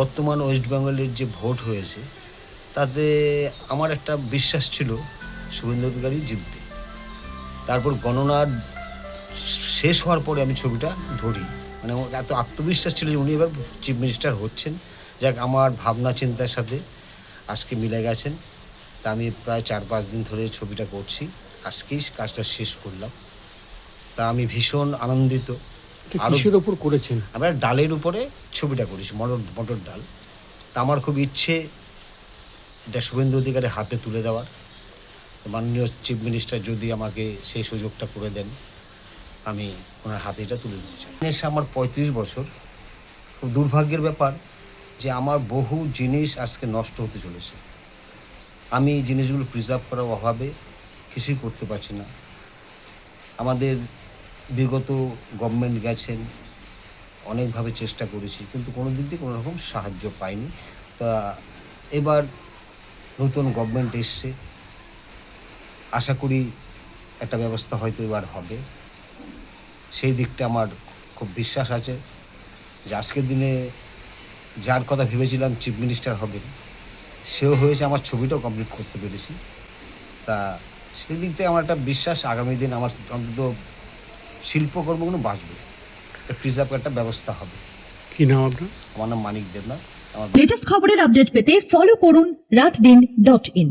বর্তমান ওয়েস্ট বেঙ্গলের যে ভোট হয়েছে তাতে আমার একটা বিশ্বাস ছিল শুভেন্দু অধিকারী জিতবে। তারপর গণনার শেষ হওয়ার পরে আমি ছবিটা ধরি, মানে আমার এত আত্মবিশ্বাস ছিল যে উনি এবার চিফ মিনিস্টার হচ্ছেন। যাক, আমার ভাবনা চিন্তার সাথে আজকে মিলে গেছেন। তা আমি প্রায় 4-5 দিন ধরে ছবিটা করছি, আজকেই কাজটা শেষ করলাম। তা আমি ভীষণ আনন্দিত। আরও কিসের ওপর করেছেন? আমরা ডালের উপরে ছবিটা করেছি, মটর ডাল। তা আমার খুব ইচ্ছে এটা শুভেন্দু অধিকারীর হাতে তুলে দেওয়ার। মাননীয় চিফ মিনিস্টার যদি আমাকে সেই সুযোগটা করে দেন, আমি ওনার হাতে এটা তুলে দিতে চাই। এসে আমার 35 বছর। খুব দুর্ভাগ্যের ব্যাপার যে আমার বহু জিনিস আজকে নষ্ট হতে চলেছে। আমি জিনিসগুলো প্রিজার্ভ করার অভাবে কিছুই করতে পারছি না। আমাদের বিগত গভর্নমেন্ট গেছেন, অনেকভাবে চেষ্টা করেছি, কিন্তু কোনো দিক দিয়ে কোনো রকম সাহায্য পাইনি। তা এবার নতুন গভর্নমেন্ট এসছে, আশা করি একটা ব্যবস্থা হয়তো এবার হবে। সেই দিকটা আমার খুব বিশ্বাস আছে যে আজকের দিনে যার কথা ভেবেছিলাম চিফ মিনিস্টার হবেন, সেও হয়েছে, আমার ছবিটাও কমপ্লিট করতে পেরেছি। তা সেই দিক থেকে আমার একটা বিশ্বাস আগামী দিন আমার অন্তত শিল্পকর্মগুলো বাঁচবে, একটা প্রিজার্ভ একটা ব্যবস্থা হবে। কি নাম আপনার? আমার নাম মানিক দেবনাথ। আমার লেটেস্ট খবরের আপডেট পেতে ফলো করুন রাতদিন.in।